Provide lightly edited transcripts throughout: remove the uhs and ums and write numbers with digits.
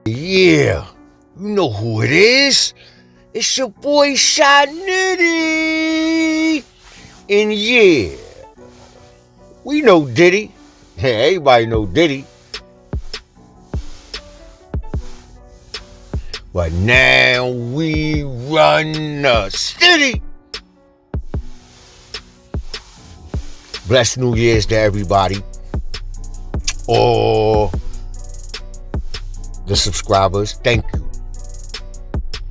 Yeah, you know who it is. It's your boy Shy Nitty. And yeah, we know Diddy. Everybody know Diddy. But now we run the city. Blessed New Year's to everybody. All the subscribers, thank you.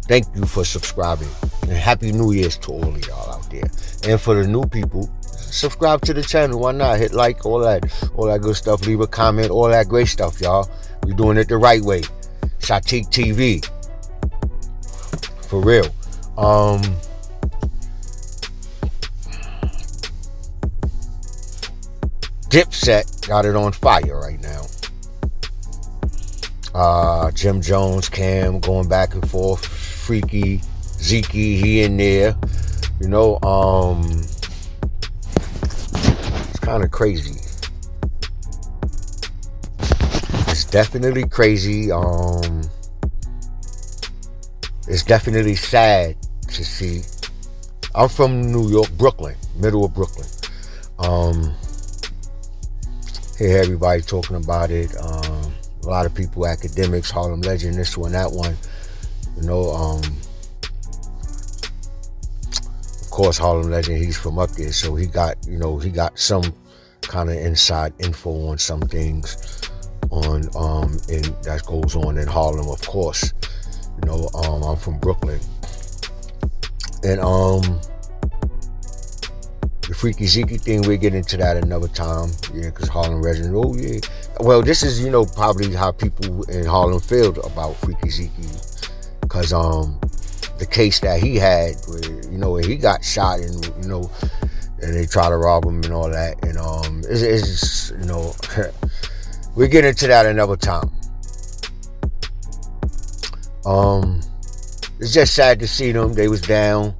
Thank you for subscribing. And Happy New Year's to all of y'all out there. And for the new people, subscribe to the channel. Why not? Hit like, all that good stuff. Leave a comment, all that great stuff, y'all. We're doing it the right way. Shatik TV. For real. Dipset got it on fire right now. Jim Jones, Cam going back and forth. Freaky, Zeke, he in there. You know, it's kind of crazy. It's definitely crazy. It's definitely sad to see. I'm from New York, Brooklyn, middle of Brooklyn. Hear everybody talking about it. A lot of people, academics, Harlem Legend, this one, that one. You know, of course, Harlem Legend, he's from up there, so he got some kind of inside info on some things that goes on in Harlem, of course. You know, I'm from Brooklyn. And the Freaky Zeke thing, we'll get into that another time. Yeah, because Harlem Legend, oh yeah. Well, this is, probably how people in Harlem feel about Freaky Zeke. Because the case that he had, where, he got shot and, and they try to rob him and all that. And it's we'll get into that another time. It's just sad to see them. They was down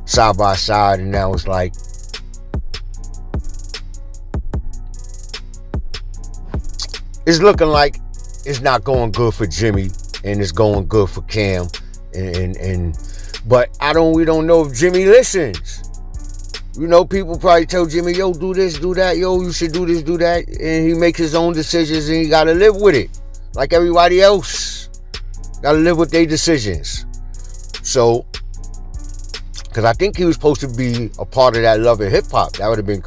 side by side, and now it's like it's looking like it's not going good for Jimmy and it's going good for Cam but we don't know if Jimmy listens. People probably tell Jimmy, yo, do this, do that, yo, you should do this, do that, and he makes his own decisions and he gotta live with it like everybody else. Gotta live with their decisions. So, because I think he was supposed to be a part of that Love and Hip Hop. That would have been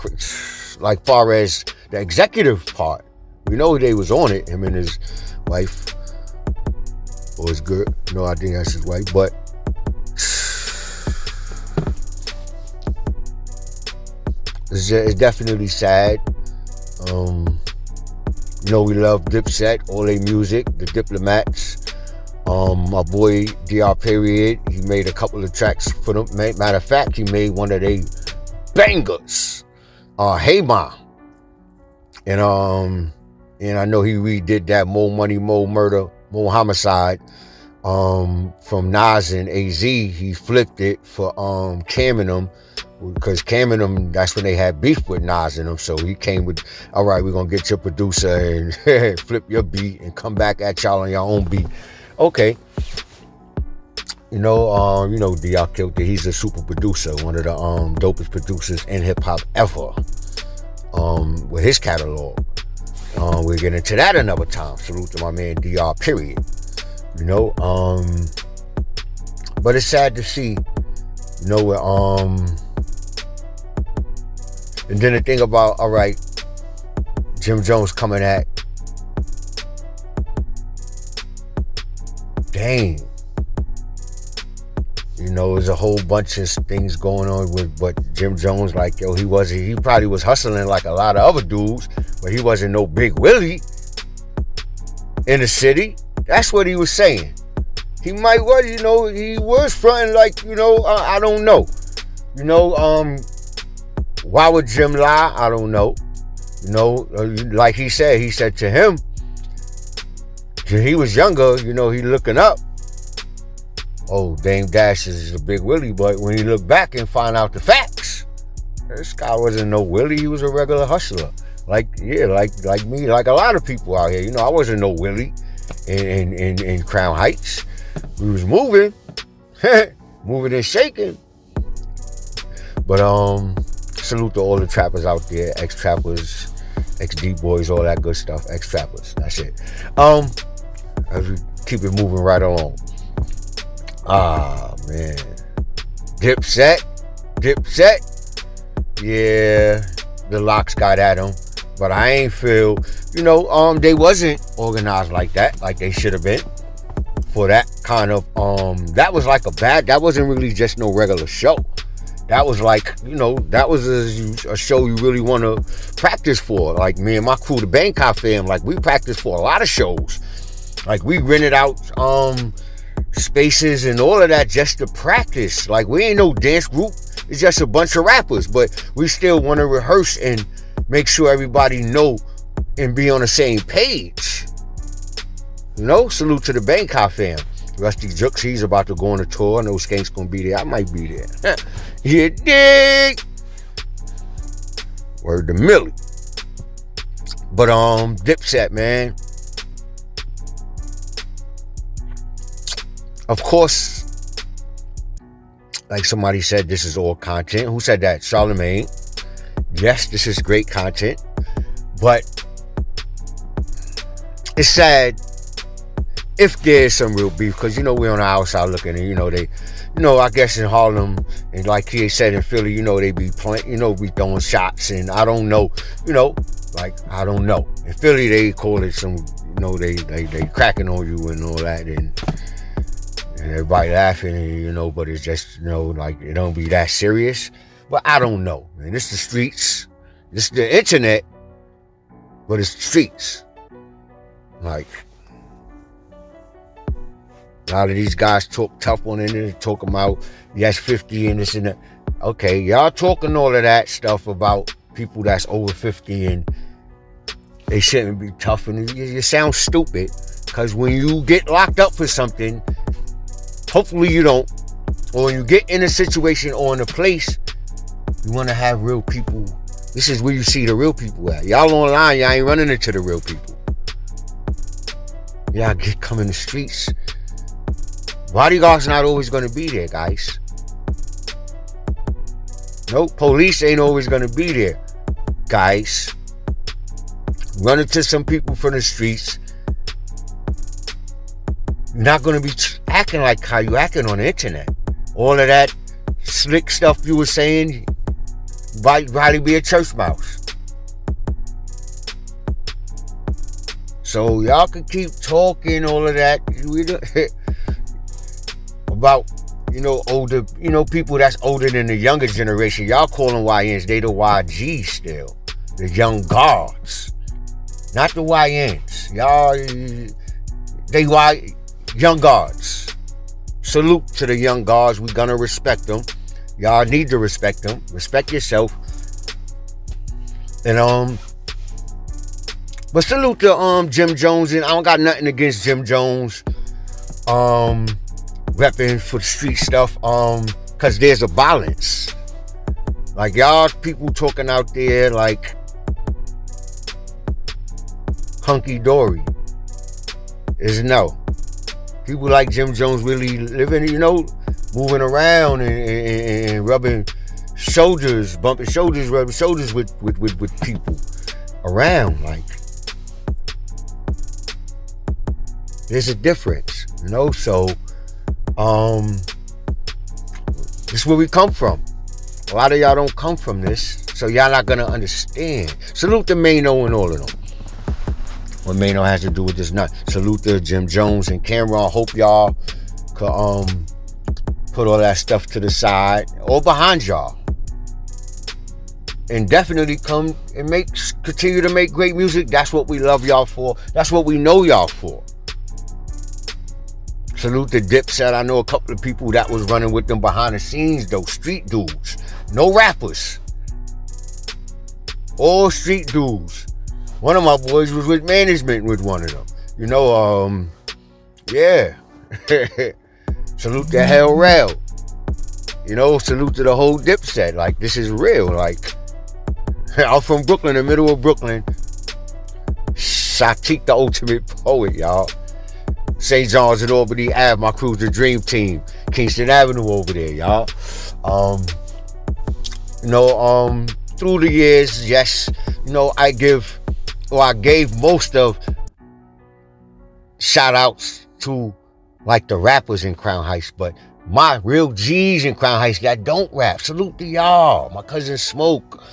like far as the executive part. We know they was on it, him and his wife. Or his girl. No, I think that's his wife. But it's definitely sad. We love Dipset, all their music, the Diplomats. My boy DR Period, he made a couple of tracks for them. Matter of fact, he made one of their bangers, Hey Ma. And I know he redid that More Money, More Murder, More Homicide from Nas and AZ. He flipped it for Cam and them, because Cam and them, that's when they had beef with Nas and them. So he came with, all right, we're gonna get your producer and flip your beat and come back at y'all on your own beat. Okay. DR killed it. He's a super producer, one of the dopest producers in hip hop ever. With his catalog. We'll get into that another time. Salute to my man DR Period. But it's sad to see, and then the thing about, all right, Jim Jones coming at, dang, there's a whole bunch of things going on with, but Jim Jones, like, yo, he probably was hustling like a lot of other dudes, but he wasn't no Big Willie in the city. That's what he was saying. He might was, he was fronting like, I don't know. Why would Jim lie? I don't know. Like he said to him, he was younger, he looking up. Oh, Dame Dash is a Big Willie, but when he looked back and find out the facts, this guy wasn't no Willie, he was a regular hustler. Like me, like a lot of people out here. You know, I wasn't no Willie in Crown Heights. We was moving, moving and shaking. But salute to all the trappers out there, ex-trappers, ex-deep boys, all that good stuff. Ex-trappers, that's it. As we keep it moving right along. Ah, man. Dipset. Yeah, the locks got at him. But I ain't feel, they wasn't organized like that, like they should have been. For that kind of, that was like that wasn't really just no regular show. That was like, that was a show you really want to practice for. Like me and my crew, the Bangkok fam, like we practiced for a lot of shows. Like we rented out spaces and all of that just to practice. Like we ain't no dance group. It's just a bunch of rappers, but we still want to rehearse and make sure everybody know and be on the same page. Salute to the Bangkok fam. Rusty Jooks, he's about to go on a tour. I know Skank's gonna be there. I might be there. You dig? Word to Millie. But Dipset, man. Of course, like somebody said, this is all content. Who said that? Charlemagne. Yes, this is great content. But it's sad if there's some real beef, because we're on the outside looking, and they, I guess in Harlem, and like he said in Philly, they be playing, be throwing shots, and I don't know, I don't know. In Philly they call it some, they cracking on you and all that, and everybody laughing, and but it's just, it don't be that serious. But I don't know, man. This the streets, this the internet, but it's the streets. Like, a lot of these guys talk tough on it and talk about, yes, 50 and this and that. Okay, y'all talking all of that stuff about people that's over 50 and they shouldn't be tough. And you sound stupid, because when you get locked up for something, hopefully you don't, or when you get in a situation or in a place, you want to have real people. This is where you see the real people at. Y'all online, y'all ain't running into the real people. Y'all come in the streets. Bodyguards not always going to be there, guys. Nope, police ain't always going to be there, guys. Run into some people from the streets. You're not going to be acting like how you acting on the internet. All of that slick stuff you were saying, probably be a church mouse. So y'all can keep talking all of that. About, older, people that's older than the younger generation. Y'all call them YNs. They the YGs still. The young guards. Not the YNs. Y'all, young guards. Salute to the young guards. We gonna respect them. Y'all need to respect them. Respect yourself. And, but salute to Jim Jones. And I don't got nothing against Jim Jones. Repping for the street stuff, cause there's a balance. Like y'all people talking out there like hunky dory is no. People like Jim Jones really living, moving around and rubbing shoulders, bumping shoulders, rubbing shoulders with people around. Like there's a difference, so. This is where we come from. A lot of y'all don't come from this, so y'all not gonna understand. Salute to Mano and all of them. What Mano has to do with this nut. Salute to Jim Jones and Cameron. Hope y'all could put all that stuff to the side or behind y'all, and definitely come and continue to make great music. That's what we love y'all for. That's what we know y'all for. Salute to Dipset. I know a couple of people that was running with them behind the scenes, though. Street dudes. No rappers. All street dudes. One of my boys was with management with one of them. Yeah. Salute to Hell Rail. Salute to the whole Dipset. Like, this is real. Like, I'm from Brooklyn, the middle of Brooklyn. Shatik, the ultimate poet, y'all. St. John's and Albany Ave, my crew's the Dream Team. Kingston Avenue over there, y'all. Through the years, yes, I gave most of shout outs to like the rappers in Crown Heights, but my real G's in Crown Heights that don't rap. Salute to y'all. My cousin Smoke.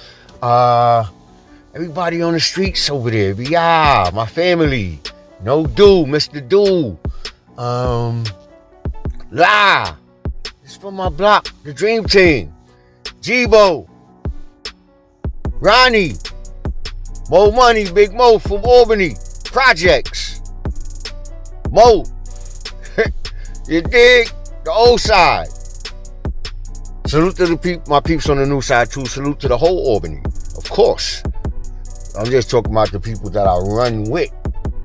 Everybody on the streets over there. Yeah, my family. No Do, Mr. Do. La. It's from my block, the Dream Team. Jibo. Ronnie. Mo Money, Big Mo from Albany. Projects. Mo. You dig? The old side. Salute to my peeps on the new side too. Salute to the whole Albany. Of course. I'm just talking about the people that I run with.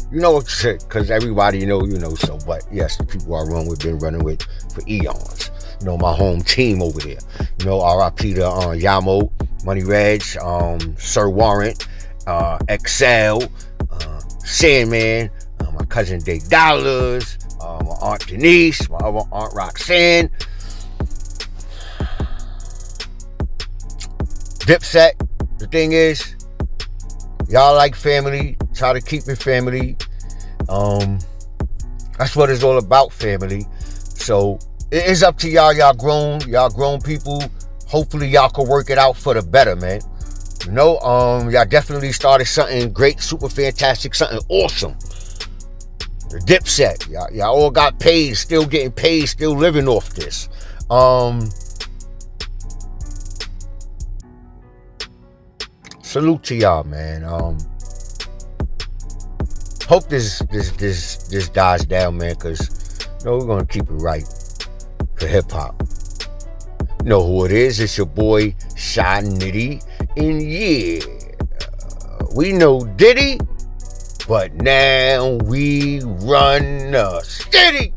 Because everybody so. But yes, the people I run with, been running with for eons. My home team over there. R.I.P. to Yamo, Money Reg, Sir Warrant, Excel, Sandman, my cousin Day Dollars, my Aunt Denise, my other Aunt Roxanne, Dipset. The thing is, y'all like family. Try to keep it family. That's what it's all about, family. So it is up to y'all. Y'all grown people. Hopefully y'all can work it out for the better, man. Y'all definitely started something great, super fantastic, something awesome. The Dipset. Y'all all got paid, still getting paid, still living off this. Salute to y'all, man. Hope this dies down, man, because we're gonna keep it right for hip hop. You know who it is? It's your boy Shy Nitty, and yeah, we know Diddy, but now we run a city.